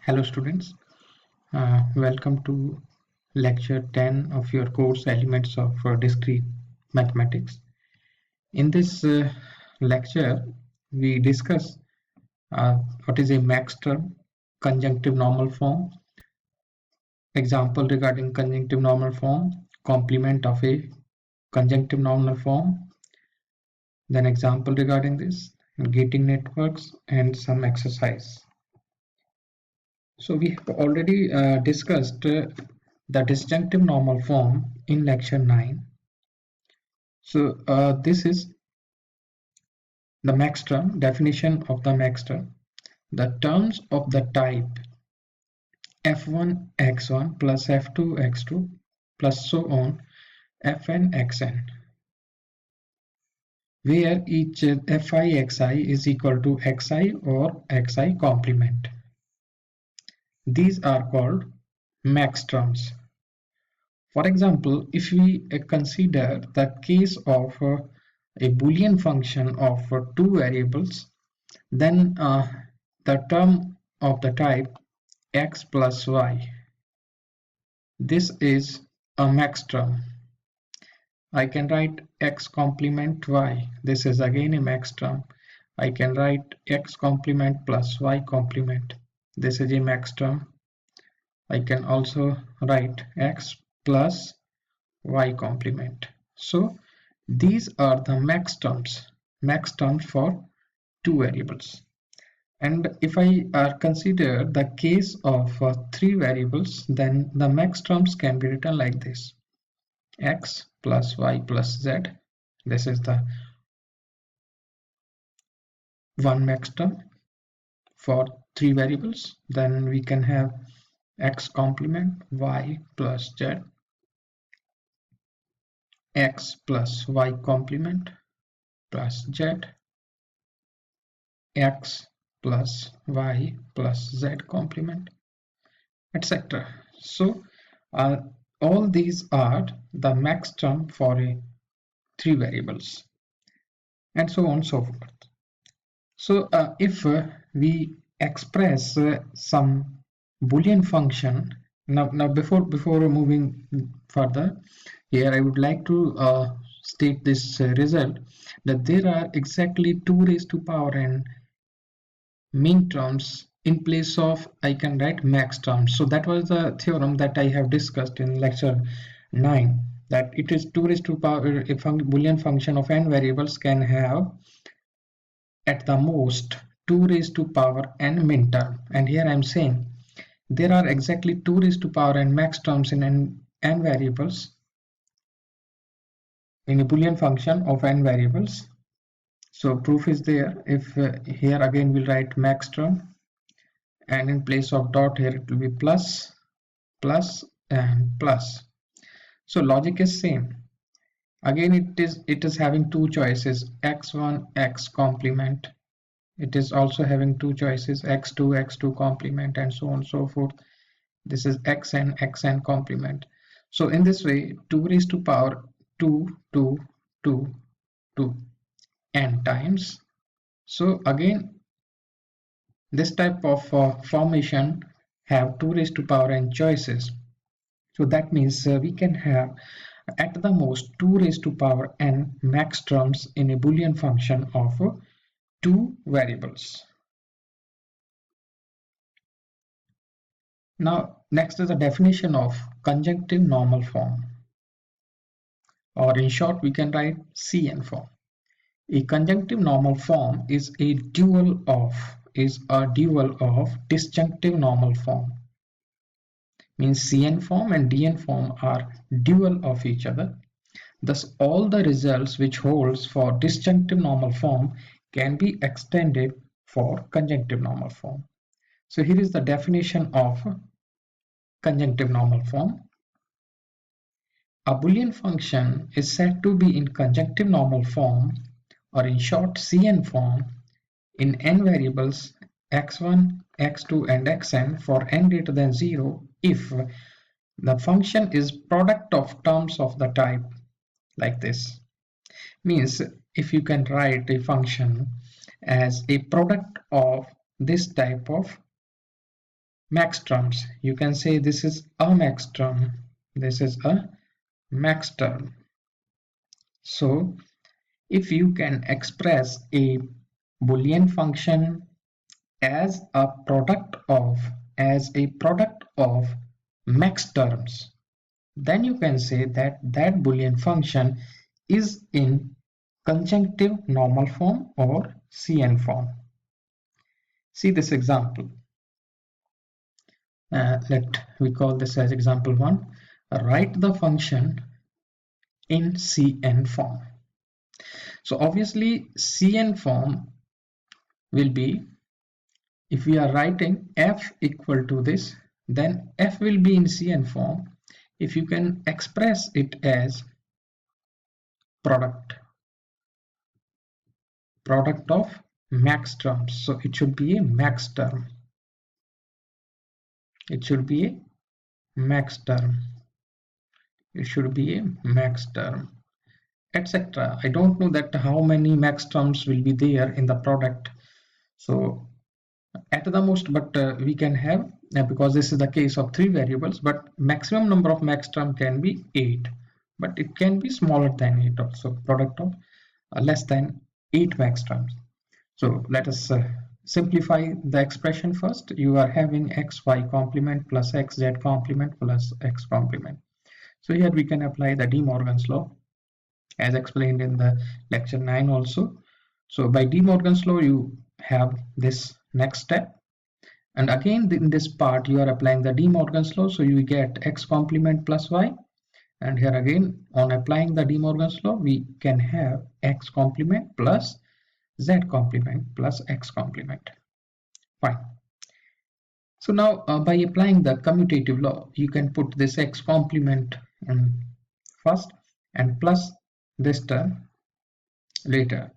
Hello students, welcome to lecture 10 of your course Elements of Discrete Mathematics. In this lecture, we discuss what is a max term, conjunctive normal form, example regarding conjunctive normal form, complement of a conjunctive normal form, then example regarding this, gating networks, and some exercise. So we have already discussed the disjunctive normal form in lecture 9. So this is the max term, definition of the max term. The terms of the type f1 x1 plus f2 x2 plus so on fn xn, where each fi xi is equal to xi or xi complement. These are called max terms. For example, if we consider the case of a Boolean function of two variables, then the term of the type x plus y, this is a max term. I can write x complement y, this is again a max term. I can write x complement plus y complement, this is a max term. I can also write x plus y complement. So these are the max terms for two variables. And if I consider the case of three variables, then the max terms can be written like this: x plus y plus z. This is the one max term for three variables. Then we can have x complement y plus z, x plus y complement plus z, x plus y plus z complement, etc. So all these are the max term for a three variables, and so on and so forth. So if we express some Boolean function, now before moving further, here I would like to state this result, that there are exactly 2 raised to power n min terms in place of, I can write max terms. So that was the theorem that I have discussed in lecture 9, that it is 2 raised to power a Boolean function of n variables can have at the most 2 raised to power n min term. And here I am saying there are exactly 2 raised to power n max terms in n variables in a Boolean function of n variables. So proof is there. If here again we'll write max term, and in place of dot here it will be plus, plus, and plus. So logic is same. Again it is having two choices, x1 x complement. It is also having two choices, x2 x2 complement, and so on and so forth. This is xn xn complement. So in this way 2 raised to power 2 2 2 2 n times. So again this type of formation have 2 raised to power n choices. So that means we can have at the most 2 raised to power n max terms in a Boolean function of two variables. Now next is the definition of conjunctive normal form, or in short we can write CN form. A conjunctive normal form is a dual of disjunctive normal form. Means CN form and DN form are dual of each other. Thus all the results which holds for disjunctive normal form can be extended for conjunctive normal form. So here is the definition of conjunctive normal form. A Boolean function is said to be in conjunctive normal form, or in short CN form, in n variables x1, x2 and xn for n greater than 0 if the function is product of terms of the type like this. Means if you can write a function as a product of this type of max terms. You can say this is a max term. This is a max term. So if you can express a Boolean function as a product of max terms, then you can say that that Boolean function is in conjunctive normal form or CN form. See this example. Let we call this as example 1. Write the function in Cn form. So obviously Cn form will be, if we are writing f equal to this, then f will be in Cn form if you can express it as product of max terms. So it should be a max term. It should be a max term. It should be a max term, etc. I don't know that how many max terms will be there in the product. So at the most, but we can have, because this is the case of 3 variables, but maximum number of max term can be 8, but it can be smaller than 8 also, product of less than 8 max terms. So let us simplify the expression first. You are having xy complement plus xz complement plus x complement. So here we can apply the De Morgan's law as explained in the lecture 9 also. So by De Morgan's law you have this next step, and again in this part you are applying the De Morgan's law, so you get x complement plus y, and here again on applying the De Morgan's law we can have x complement plus z complement plus x complement. Fine. So now by applying the commutative law you can put this x complement first and plus this term later.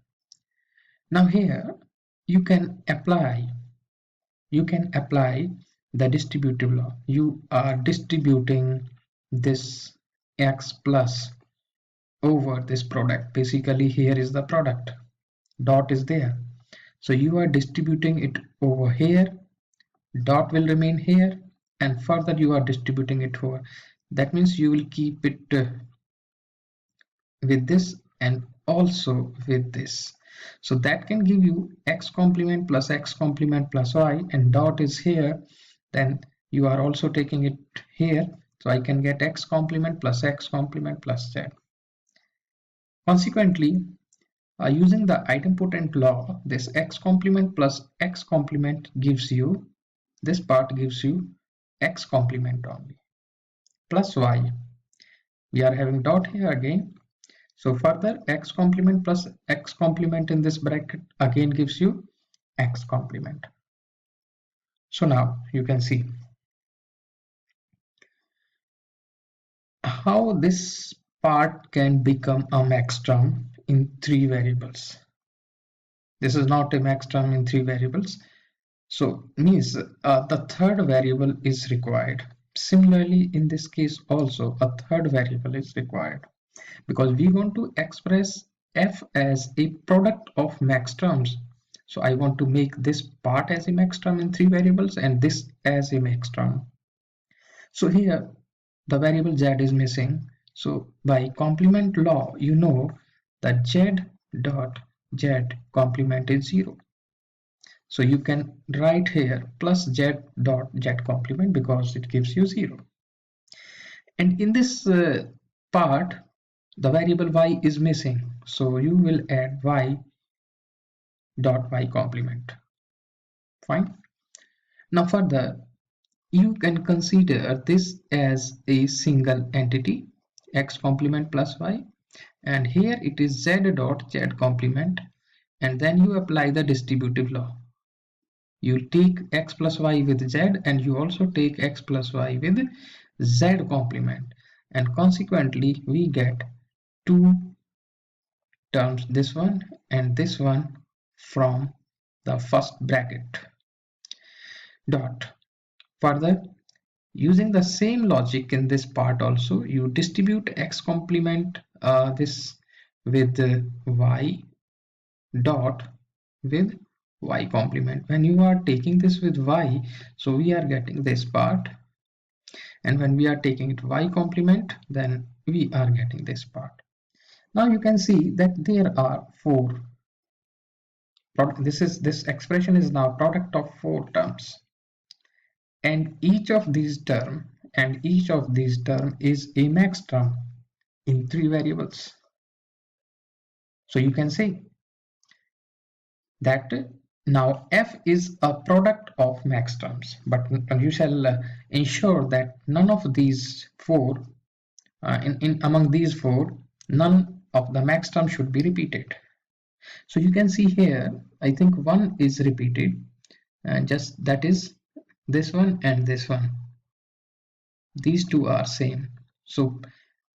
Now here you can apply the distributive law. You are distributing this x plus over this product. Basically here is the product, dot is there, so you are distributing it over here, dot will remain here, and further you are distributing it over. That means you will keep it with this and also with this. So that can give you x complement plus y, and dot is here, then you are also taking it here, so I can get x complement plus z. Consequently, using the idempotent law, this x complement plus x complement gives you, this part gives you x complement only, plus y. We are having dot here again, so further x complement plus x complement in this bracket again gives you x complement. So now you can see how this part can become a max term in 3 variables. This is not a max term in 3 variables, so means the third variable is required. Similarly in this case also a third variable is required, because we want to express f as a product of max terms. So I want to make this part as a max term in 3 variables and this as a max term. So here the variable z is missing. So by complement law, you know that z dot z complement is 0. So you can write here plus z dot z complement because it gives you 0. And in this part, the variable y is missing. So you will add y dot y complement. Fine. Now further, you can consider this as a single entity, x complement plus y, and here it is z dot z complement, and then you apply the distributive law. You take x plus y with z, and you also take x plus y with z complement, and consequently we get 2 terms, this one and this one, from the first bracket. Dot. Further, using the same logic in this part also, you distribute x complement this with y dot with y complement. When you are taking this with y, so we are getting this part, and when we are taking it y complement, then we are getting this part. Now you can see that there are four. This expression is now product of four terms, and each of these term is a max term in three variables. So you can say that now f is a product of max terms, but you shall ensure that none of these four, in among these four, none of the max terms should be repeated. So you can see here, I think one is repeated, and just that is this one and this one. These two are same. So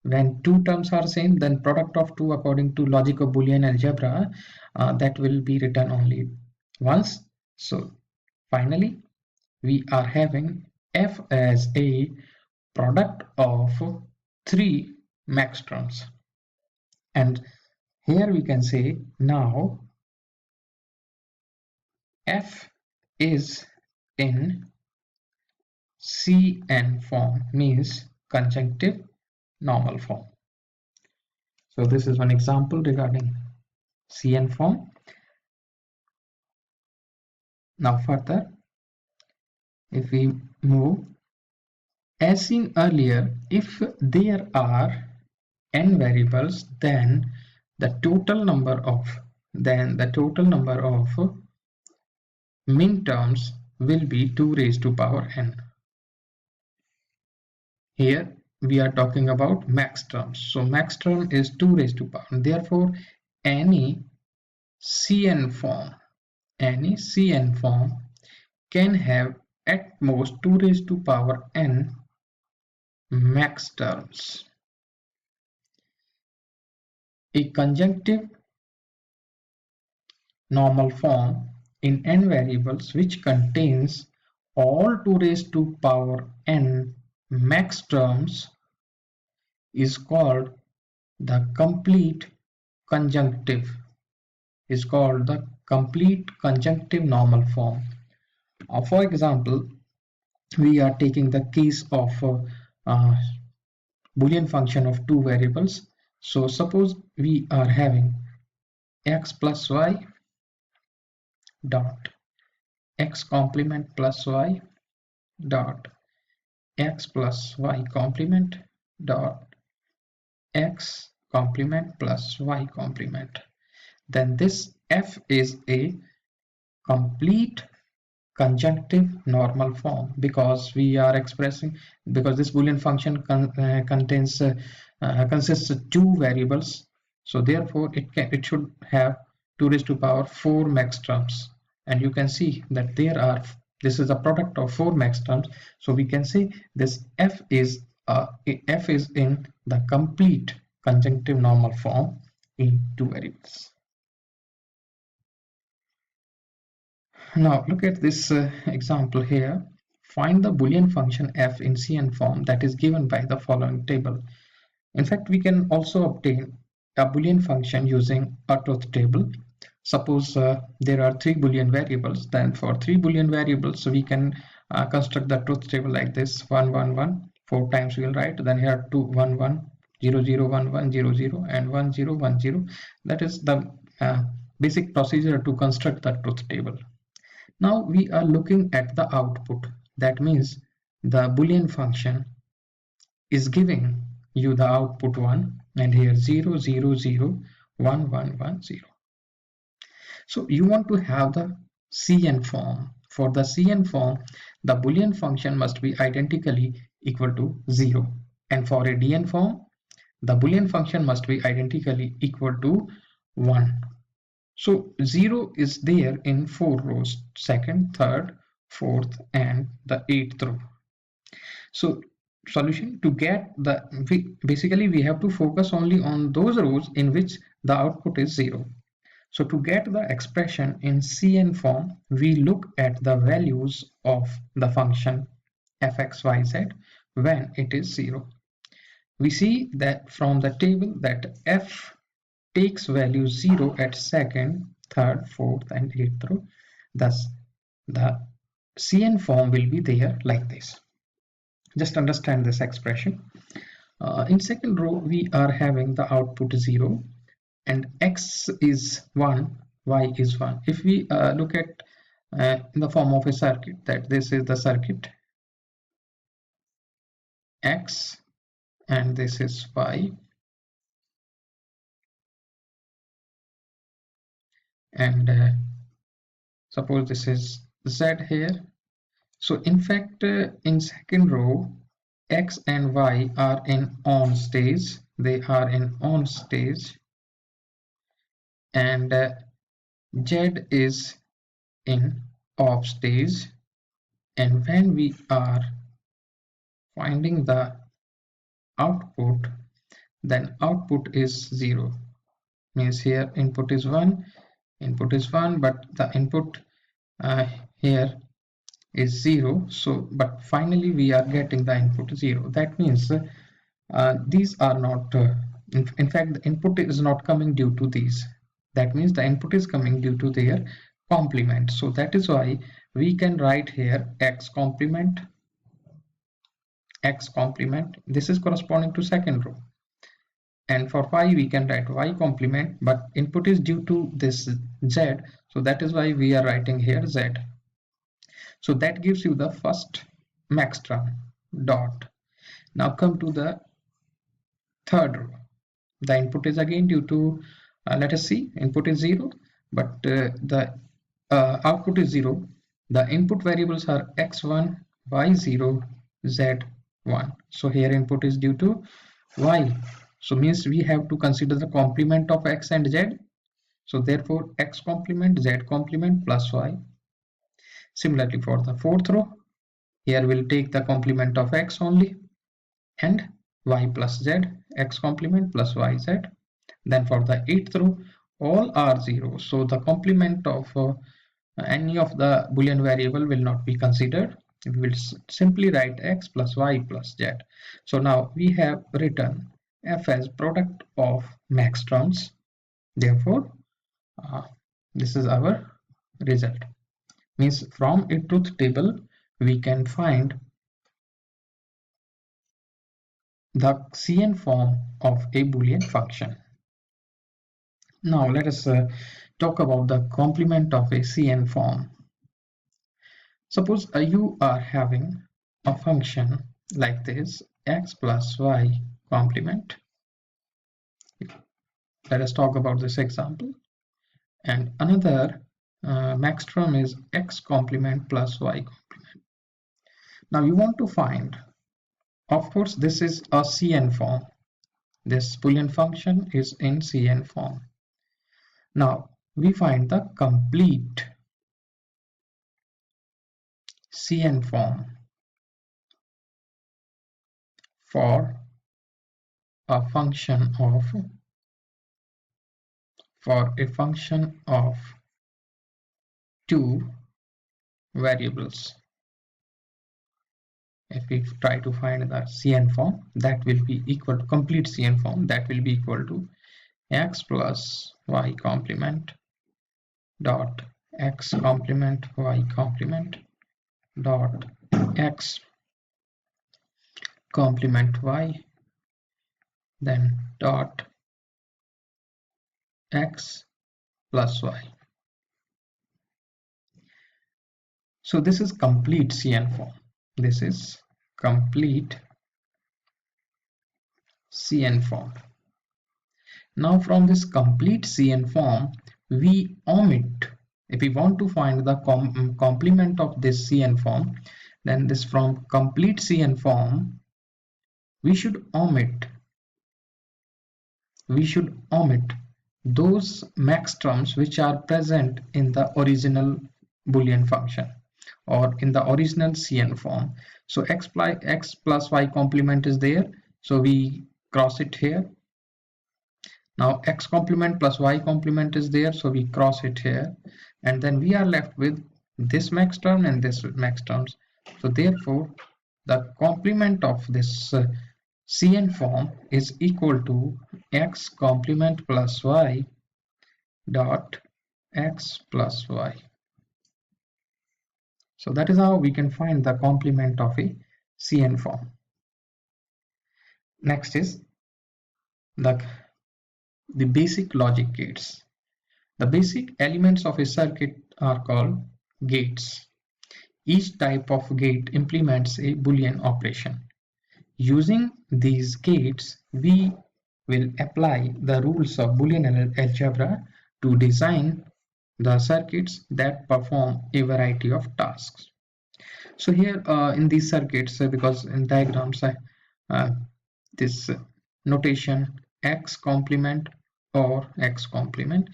when two terms are same, then product of two according to logic of Boolean algebra, that will be written only once. So finally, we are having f as a product of three max terms. And here we can say now f is in CN form, means conjunctive normal form. So this is one example regarding CN form. Now further, if we move, as seen earlier, if there are n variables, then the total number of min terms will be 2 raised to power n. Here we are talking about max terms. So max term is 2 raised to power. Therefore, any CN form can have at most 2 raised to power n max terms. A conjunctive normal form in n variables which contains all 2 raised to power n max terms is called the complete conjunctive normal form. For example, we are taking the case of Boolean function of two variables. So suppose we are having x plus y dot x complement plus y dot x plus y complement dot x complement plus y complement. Then this f is a complete conjunctive normal form because this Boolean function consists of two variables, so therefore it should have 2 raised to power 4 max terms, and you can see that this is a product of 4 max terms. So we can say this f is in the complete conjunctive normal form in two variables. Now look at this example here. Find the Boolean function f in CN form that is given by the following table. In fact, we can also obtain a Boolean function using a truth table. Suppose there are 3 Boolean variables, then for 3 Boolean variables we can construct the truth table like this: 1 1 1, 4 times we will write, then here 2 1 1, 0 0 1 1 0 0, and 1 0 1 0. That is the basic procedure to construct the truth table. Now we are looking at the output. That means the Boolean function is giving you the output 1, and here 0 0 0 1 1 1 0. So you want to have the CN form. For the CN form, the Boolean function must be identically equal to 0, and for a DN form, the Boolean function must be identically equal to 1. So 0 is there in 4 rows: 2nd, 3rd, 4th, and the 8th row. So solution to get basically we have to focus only on those rows in which the output is 0. So to get the expression in CN form, we look at the values of the function fxyz when it is 0. We see that from the table that f takes value 0 at 2nd, 3rd, 4th, and 8th row, Thus, the Cn form will be there like this. Just understand this expression. In second row, we are having the output 0 and x is 1, y is 1. If we look at in the form of a circuit, that this is the circuit x and this is y, and suppose this is z here. So in fact, in second row, x and y are in on stage. They are in on stage, and z is in off stage. And when we are finding the output, then output is 0. Means here input is 1, but the input here is 0. So but finally we are getting the input 0. That means these are not in fact the input is not coming due to these. That means the input is coming due to their complement. So that is why we can write here x complement. This is corresponding to second row, and for y we can write y complement, but input is due to this z, so that is why we are writing here z. So that gives you the first max term dot. Now come to the third row. The input is again due to let us see, input is 0, but the output is 0. The input variables are x1, y0, z1. So here input is due to y. So means we have to consider the complement of x and z. So therefore x complement, z complement plus y. Similarly for the fourth row, here we'll take the complement of x only and y plus z, x complement plus yz. Then for the eighth row, all are 0. So the complement of any of the Boolean variable will not be considered. We will simply write x plus y plus z. So now we have written f as product of max terms. Therefore, this is our result. Means from a truth table, we can find the Cn form of a Boolean function. Now let us talk about the complement of a Cn form. Suppose you are having a function like this, x plus y complement. Let us talk about this example. And another max term is x complement plus y complement. Now you want to find, of course, this is a Cn form. This Boolean function is in Cn form. Now we find the complete Cn form for a function of two variables. If we try to find the Cn form, that will be equal to complete Cn form, that will be equal to x plus y complement dot x complement y complement dot x complement y, then dot x plus y. So this is complete Cn form. This is complete Cn form. Now from this complete Cn form, we omit, if we want to find the complement of this Cn form, then this from complete Cn form, we should omit those max terms which are present in the original Boolean function or in the original Cn form. So x plus y complement is there, so we cross it here. Now x complement plus y complement is there, so we cross it here, and then we are left with this max term and this max terms. So therefore the complement of this Cn form is equal to x complement plus y dot x plus y. So that is how we can find the complement of a CN form. Next is the basic logic gates. The basic elements of a circuit are called gates. Each type of gate implements a Boolean operation. Using these gates, we will apply the rules of Boolean algebra to design the circuits that perform a variety of tasks. So here in these circuits, because in diagrams, this notation x complement or x complement,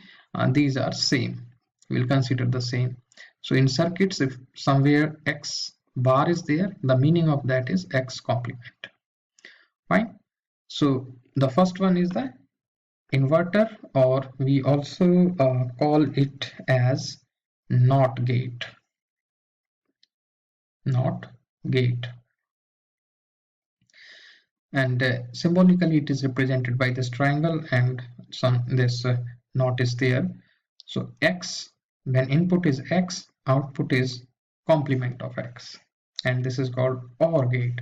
these are same. We'll consider the same. So in circuits, if somewhere x bar is there, the meaning of that is x complement. Fine. So the first one is the inverter, or we also call it as NOT gate. NOT gate. And symbolically it is represented by this triangle and this NOT is there. So x, when input is x, output is complement of x, and this is called OR gate.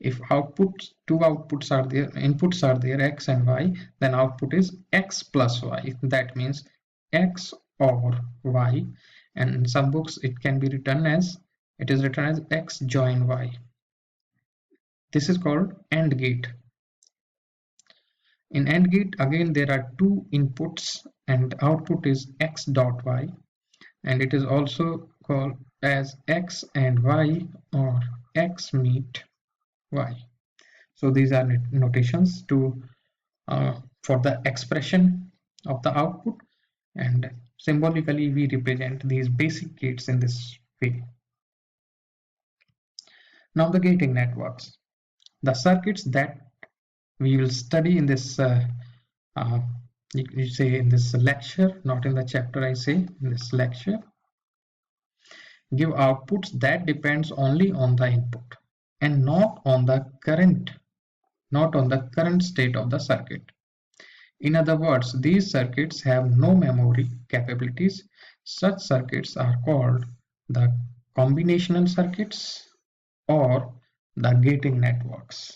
If two outputs are there, inputs are there, x and y, then output is x plus y. That means x or y, and in some books it is written as x join y. This is called AND gate. In AND gate, again there are two inputs and output is x dot y, and it is also called as x and y or x meet y. So these are notations to for the expression of the output, and symbolically we represent these basic gates in this way. Now the gating networks. The circuits that we will study in this you say in this lecture, not in the chapter, I say in this lecture, give outputs that depends only on the input and not on the current state of the circuit. In other words, these circuits have no memory capabilities. Such circuits are called the combinational circuits or the gating networks.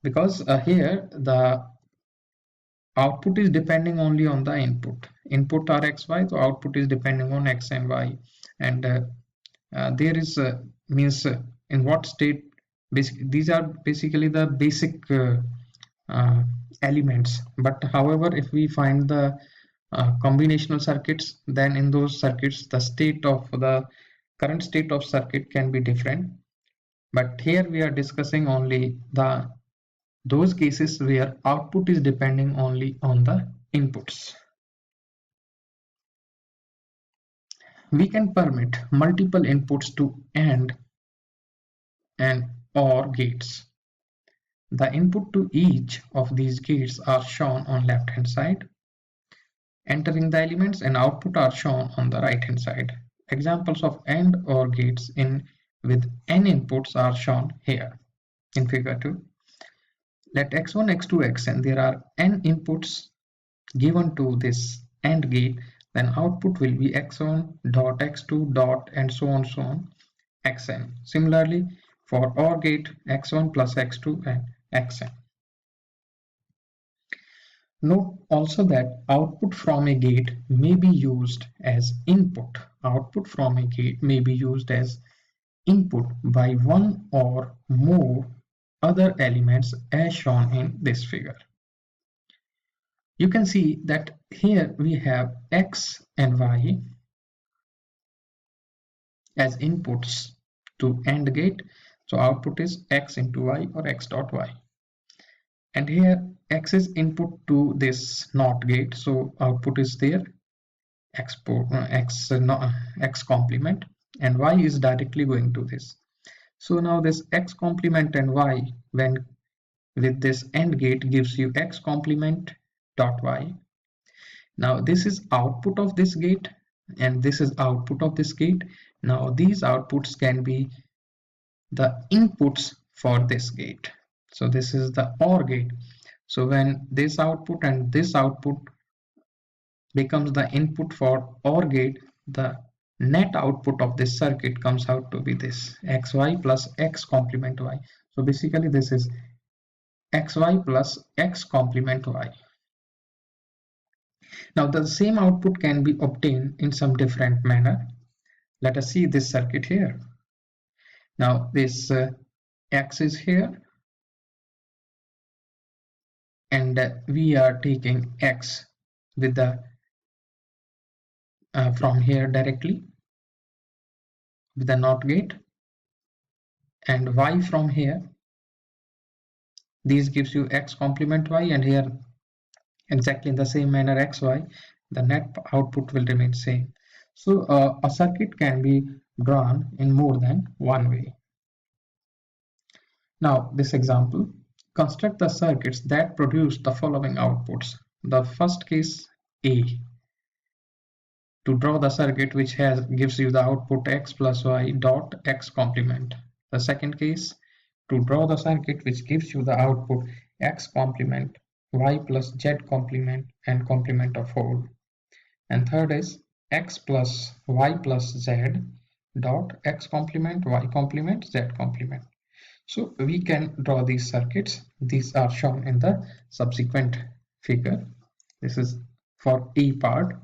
Because here the output is depending only on the input. Input are x, y, so output is depending on x and y. And there is means in what state. These are basically the basic elements. But however, if we find the combinational circuits, then in those circuits the current state of circuit can be different. But here we are discussing only those cases where output is depending only on the inputs. We can permit multiple inputs to AND and OR gates. The input to each of these gates are shown on left hand side. Entering the elements and output are shown on the right hand side. Examples of AND OR gates with n inputs are shown here in figure 2. Let x1, x2, xn, there are n inputs given to this AND gate, then output will be x1 dot x2 dot and so on xn. Similarly for OR gate, x1 plus x2 and xn. Note also that output from a gate may be used as input. Output from a gate may be used as input by one or more other elements as shown in this figure. You can see that here we have x and y as inputs to AND gate. So output is x into y or x dot y. And here x is input to this NOT gate. So output is there x complement, and y is directly going to this. So now this x complement and y when with this AND gate gives you x complement dot y. Now this is output of this gate and this is output of this gate. Now these outputs can be the inputs for this gate. So this is the OR gate. So when this output and this output becomes the input for OR gate, the net output of this circuit comes out to be this xy plus x complement y. So basically this is xy plus x complement y. Now the same output can be obtained in some different manner. Let us see this circuit here. Now this x is here, and we are taking x with the from here directly with the NOT gate, and y from here. These gives you x complement y, and here exactly in the same manner xy. The net output will remain same. So a circuit can be drawn in more than one way. Now this example, construct the circuits that produce the following outputs. The first case A, to draw the circuit which gives you the output x plus y dot x complement. The second case, to draw the circuit which gives you the output x complement y plus z complement and complement of whole. And third is x plus y plus z dot x complement y complement z complement. So we can draw these circuits. These are shown in the subsequent figure. This is for A part.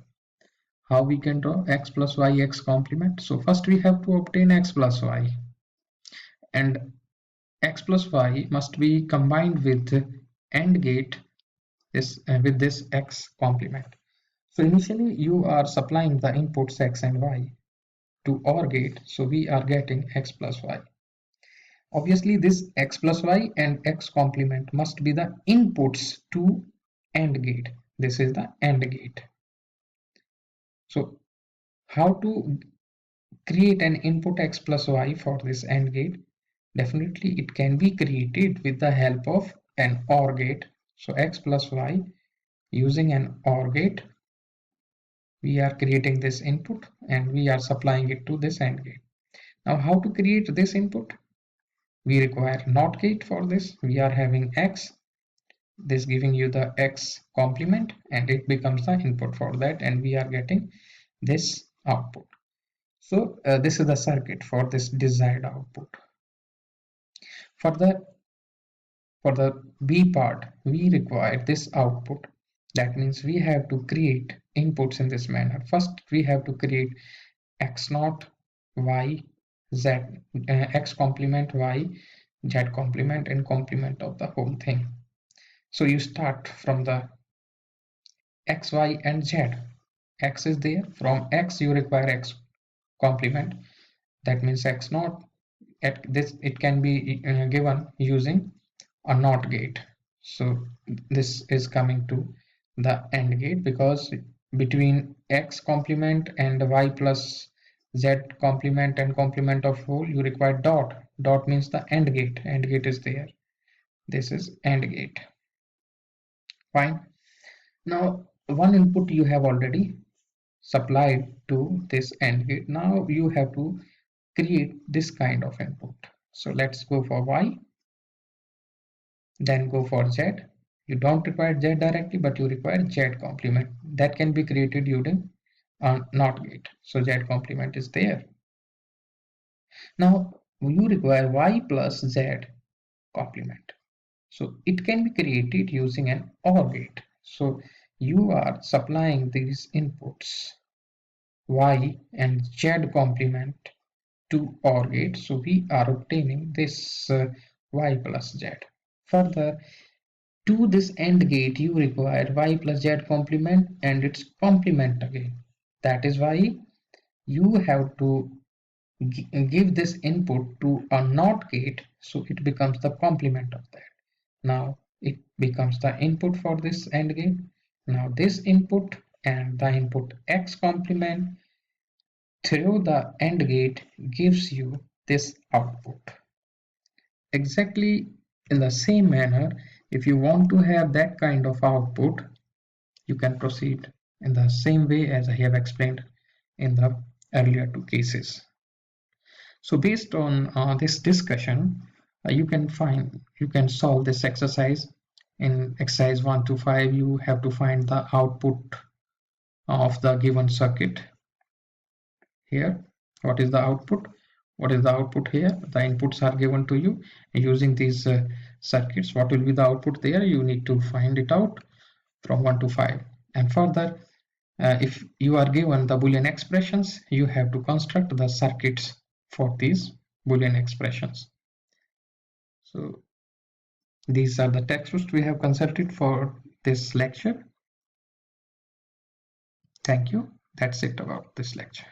How we can draw x plus y x complement? So first we have to obtain x plus y, and x plus y must be combined with AND gate with this x complement. So initially you are supplying the inputs x and y to OR gate, so we are getting x plus y. Obviously this x plus y and x complement must be the inputs to AND gate. This is the AND gate. So how to create an input x plus y for this AND gate? Definitely it can be created with the help of an OR gate. So x plus y, using an OR gate, we are creating this input and we are supplying it to this AND gate. Now how to create this input? We require NOT gate for this. We are having x, this giving you the x complement, and it becomes the input for that, and we are getting this output. So this is the circuit for this desired output. For the B part, we require this output. That means we have to create inputs in this manner. First we have to create x naught y z x complement y z complement and complement of the whole thing. So you start from the x, y and z. X is there. From x you require x complement. That means x naught. At this it can be given using a NOT gate. So this is coming to the AND gate, because between x complement and y plus z complement and complement of whole you require dot. Dot means the AND gate. AND gate is there. This is AND gate. Fine. Now one input you have already supplied to this AND gate. Now you have to create this kind of input. So let's go for y, then go for z. You don't require z directly, but you require z complement. That can be created using a NOT gate. So z complement is there. Now you require y plus z complement. So it can be created using an OR gate. So you are supplying these inputs y and z complement to OR gate. So we are obtaining this y plus z. Further, to this AND gate you require y plus z complement and its complement again. That is why you have to give this input to a NOT gate, so it becomes the complement of that. Now it becomes the input for this AND gate. Now this input and the input x complement through the AND gate gives you this output. Exactly in the same manner, if you want to have that kind of output, you can proceed in the same way as I have explained in the earlier two cases. So based on this discussion, you can solve this exercise. In exercise 1 to 5, you have to find the output of the given circuit. Here, what is the output? What is the output here? The inputs are given to you using these circuits. What will be the output there? You need to find it out from 1 to 5. And further, if you are given the Boolean expressions, you have to construct the circuits for these Boolean expressions. So these are the textbooks we have consulted for this lecture. Thank you. That's it about this lecture.